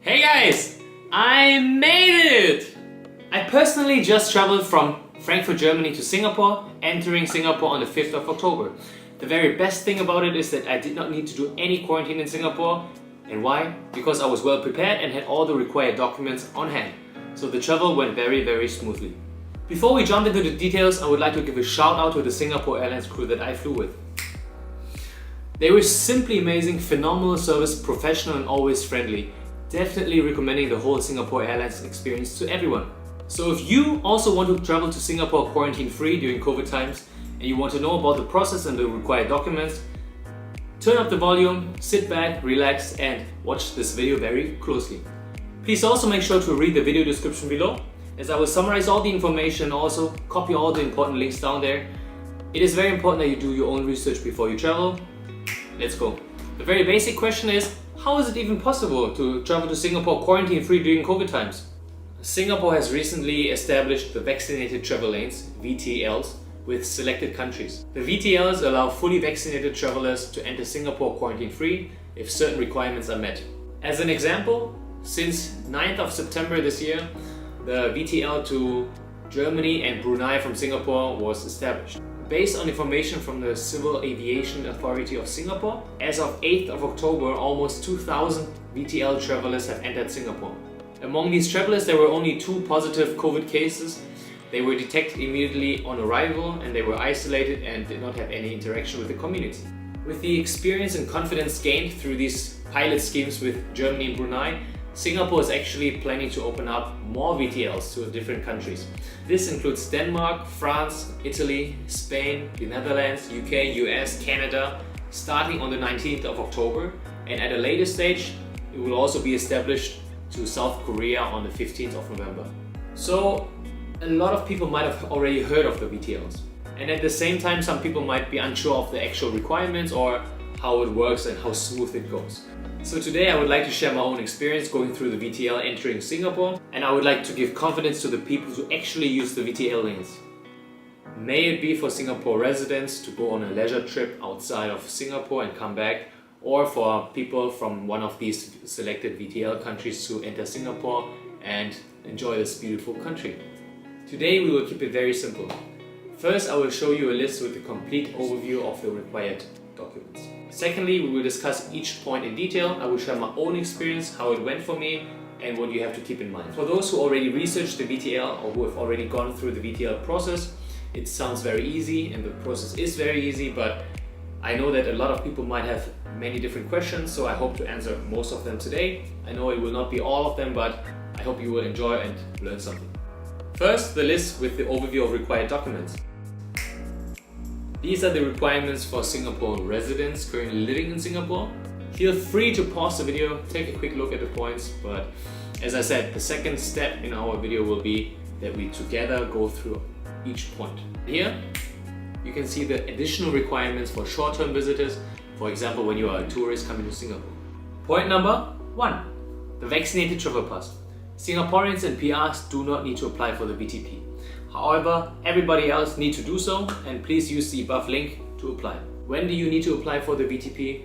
Hey guys! I made it! I personally just traveled from Frankfurt, Germany to Singapore, entering Singapore on the 5th of October. The very best thing about it is that I did not need to do any quarantine in Singapore. And why? Because I was well prepared and had all the required documents on hand. So the travel went very smoothly. Before we jump into the details, I would like to give a shout out to the Singapore Airlines crew that I flew with. They were simply amazing, phenomenal service, professional and always friendly. Definitely recommending the whole Singapore Airlines experience to everyone. So if you also want to travel to Singapore quarantine free during COVID times and you want to know about the process and the required documents, turn up the volume, sit back, relax and watch this video very closely. Please also make sure to read the video description below, as I will summarize all the information and also copy all the important links down there. It is very important that you do your own research before you travel. Let's go. The very basic question is, how is it even possible to travel to Singapore quarantine free during COVID times? Singapore has recently established the vaccinated travel lanes, VTLs, with selected countries. The VTLs allow fully vaccinated travelers to enter Singapore quarantine free if certain requirements are met. As an example, since 9th of September this year, the VTL to Germany and Brunei from Singapore was established. Based on information from the Civil Aviation Authority of Singapore, as of 8th of October, almost 2,000 VTL travelers have entered Singapore. Among these travelers, there were only 2 positive COVID cases. They were detected immediately on arrival and they were isolated and did not have any interaction with the community. With the experience and confidence gained through these pilot schemes with Germany and Brunei, Singapore is actually planning to open up more VTLs to different countries. This includes Denmark, France, Italy, Spain, the Netherlands, UK, US, Canada, starting on the 19th of October, and at a later stage it will also be established to South Korea on the 15th of November. So a lot of people might have already heard of the VTLs, and at the same time some people might be unsure of the actual requirements or how it works and how smooth it goes. So today I would like to share my own experience going through the VTL entering Singapore, and I would like to give confidence to the people who actually use the VTL lanes. May it be for Singapore residents to go on a leisure trip outside of Singapore and come back, or for people from one of these selected VTL countries to enter Singapore and enjoy this beautiful country. Today we will keep it very simple. First, I will show you a list with a complete overview of the required documents. Secondly, we will discuss each point in detail. I will share my own experience, how it went for me, and what you have to keep in mind. For those who already researched the VTL or who have already gone through the VTL process, it sounds very easy and the process is very easy, but I know that a lot of people might have many different questions, so I hope to answer most of them today. I know it will not be all of them, but I hope you will enjoy and learn something. First, the list with the overview of required documents. These are the requirements for Singapore residents currently living in Singapore. Feel free to pause the video, take a quick look at the points, but as I said, the second step in our video will be that we together go through each point. Here, you can see the additional requirements for short-term visitors, for example, when you are a tourist coming to Singapore. Point number 1, the vaccinated travel pass. Singaporeans and PRs do not need to apply for the VTP. However, everybody else needs to do so, and please use the above link to apply. When do you need to apply for the VTP?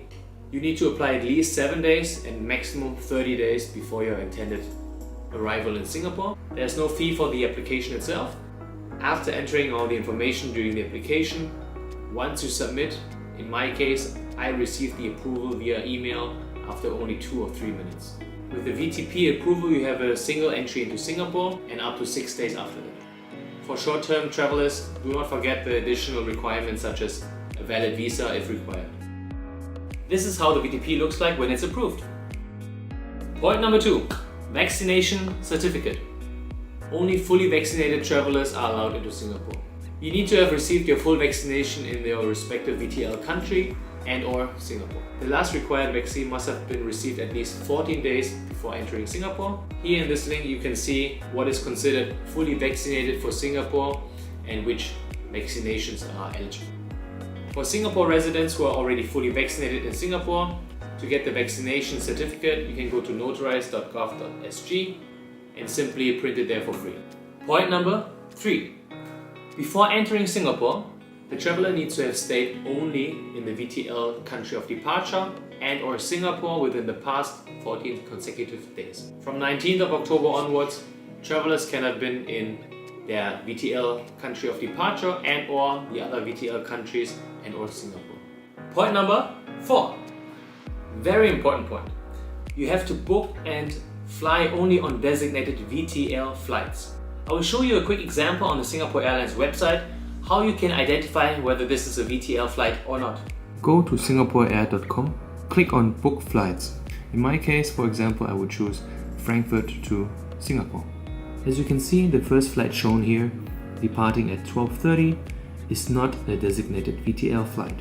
You need to apply at least 7 days and maximum 30 days before your intended arrival in Singapore. There's no fee for the application itself. After entering all the information during the application, once you submit, in my case, I received the approval via email after only 2 or 3 minutes. With the VTP approval, you have a single entry into Singapore and up to 6 days after that. For short-term travelers, do not forget the additional requirements such as a valid visa if required. This is how the VTP looks like when it's approved. Point number 2, vaccination certificate. Only fully vaccinated travelers are allowed into Singapore. You need to have received your full vaccination in your respective VTL country and/or Singapore. The last required vaccine must have been received at least 14 days before entering Singapore. Here in this link you can see what is considered fully vaccinated for Singapore and which vaccinations are eligible. For Singapore residents who are already fully vaccinated in Singapore, to get the vaccination certificate you can go to notarize.gov.sg and simply print it there for free. Point number 3. Before entering Singapore, the traveler needs to have stayed only in the VTL country of departure and or Singapore within the past 14 consecutive days. From 19th of October onwards, travelers can have been in their VTL country of departure and or the other VTL countries and or Singapore. Point number 4. Very important point. You have to book and fly only on designated VTL flights. I will show you a quick example on the Singapore Airlines website how you can identify whether this is a VTL flight or not. Go to singaporeair.com, click on book flights. In my case, for example, I would choose Frankfurt to Singapore. As you can see, the first flight shown here, departing at 12:30, is not a designated VTL flight.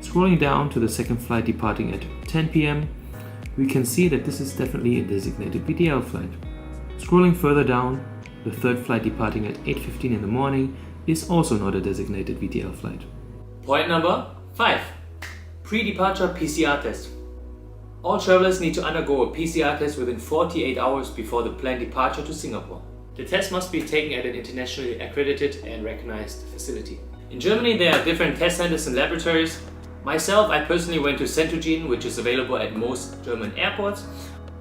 Scrolling down to the second flight departing at 10 p.m, we can see that this is definitely a designated VTL flight. Scrolling further down, the third flight departing at 8:15 in the morning is also not a designated VTL flight. Point number 5. Pre-departure PCR test. All travelers need to undergo a PCR test within 48 hours before the planned departure to Singapore. The test must be taken at an internationally accredited and recognized facility. In Germany, there are different test centers and laboratories. Myself, I personally went to Attribution, which is available at most German airports.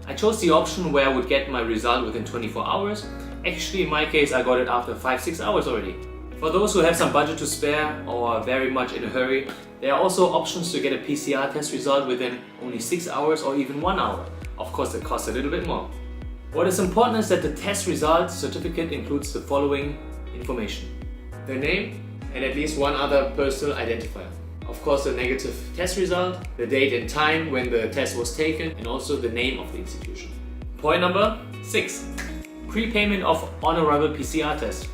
I chose the option where I would get my result within 24 hours. Actually, in my case, I got it after 5-6 hours already. For those who have some budget to spare or are very much in a hurry, there are also options to get a PCR test result within only 6 hours or even 1 hour. Of course, it costs a little bit more. What is important is that the test result certificate includes the following information: the name and at least one other personal identifier. Of course, the negative test result, the date and time when the test was taken, and also the name of the institution. Point number 6. Prepayment of on-arrival PCR test.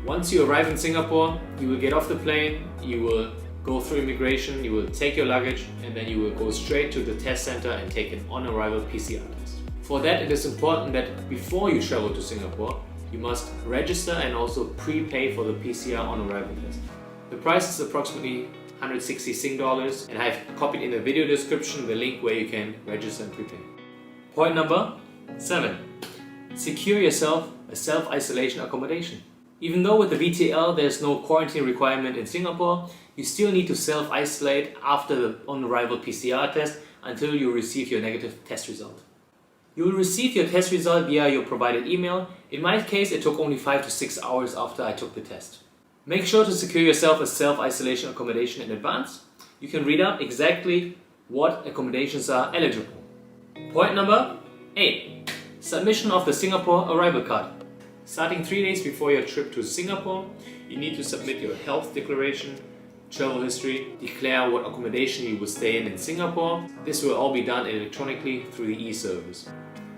Once you arrive in Singapore, you will get off the plane, you will go through immigration, you will take your luggage, and then you will go straight to the test center and take an on-arrival PCR test. For that, it is important that before you travel to Singapore, you must register and also prepay for the PCR on-arrival test. The price is approximately 160 Sing dollars, and I've copied in the video description the link where you can register and prepay. Point number 7. Secure yourself a self-isolation accommodation. Even though with the VTL there's no quarantine requirement in Singapore, you still need to self-isolate after the on-arrival PCR test until you receive your negative test result. You will receive your test result via your provided email. In my case, it took only 5 to 6 hours after I took the test. Make sure to secure yourself a self-isolation accommodation in advance. You can read up exactly what accommodations are eligible. Point number 8. Submission of the Singapore arrival card. Starting 3 days before your trip to Singapore, you need to submit your health declaration, travel history, declare what accommodation you will stay in Singapore. This will all be done electronically through the e-service.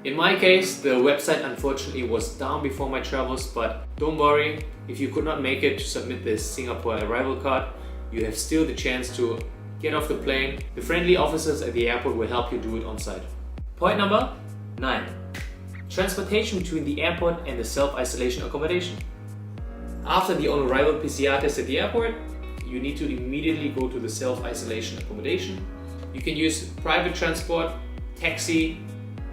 In my case, the website unfortunately was down before my travels, but don't worry, if you could not make it to submit this Singapore arrival card, you have still the chance to get off the plane. The friendly officers at the airport will help you do it on site. Point number 9. Transportation between the airport and the self-isolation accommodation. After the on-arrival PCR test at the airport, you need to immediately go to the self-isolation accommodation. You can use private transport, taxi,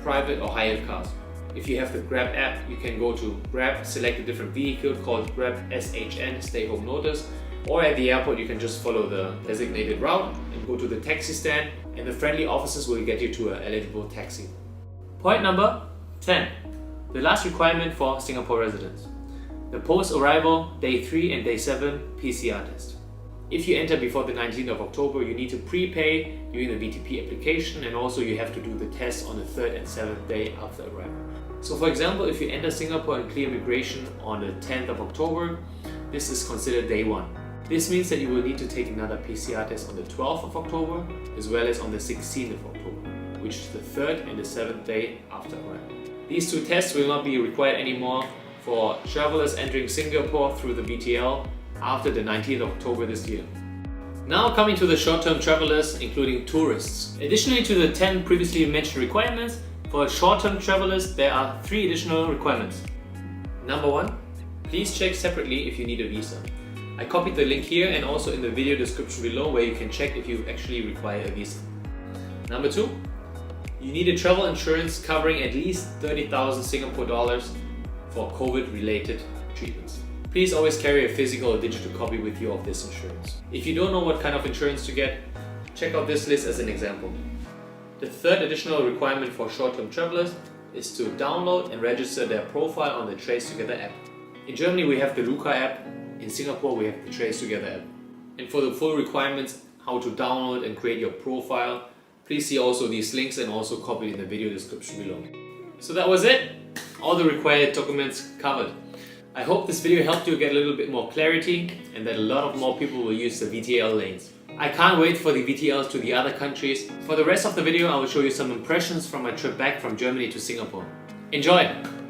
private or hired cars. If you have the Grab app, you can go to Grab, select a different vehicle called Grab SHN, Stay Home Notice, or at the airport you can just follow the designated route and go to the taxi stand, and the friendly officers will get you to an eligible taxi. Point number 10. The last requirement for Singapore residents. The post-arrival Day 3 and Day 7 PCR test. If you enter before the 19th of October, you need to prepay during the VTP application, and also you have to do the test on the 3rd and 7th day after arrival. So for example, if you enter Singapore and clear immigration on the 10th of October, this is considered Day 1. This means that you will need to take another PCR test on the 12th of October as well as on the 16th of October, which is the 3rd and the 7th day after arrival. These two tests will not be required anymore for travelers entering Singapore through the VTL after the 19th of October this year. Now coming to the short-term travelers, including tourists. Additionally to the 10 previously mentioned requirements, for short-term travelers there are 3 additional requirements. Number 1, please check separately if you need a visa. I copied the link here and also in the video description below where you can check if you actually require a visa. Number 2, you need a travel insurance covering at least 30,000 Singapore dollars for COVID-related treatments. Please always carry a physical or digital copy with you of this insurance. If you don't know what kind of insurance to get, Check out this list as an example. The third additional requirement for short-term travelers is to download and register their profile on the Trace Together app. In Germany we have the Luca app, in Singapore we have the Trace Together app. And for the full requirements, how to download and create your profile, please see also these links and also copy in the video description below. So that was it, all the required documents covered. I hope this video helped you get a little bit more clarity and that a lot of more people will use the VTL lanes. I can't wait for the VTLs to the other countries. For the rest of the video I will show you some impressions from my trip back from Germany to Singapore. Enjoy!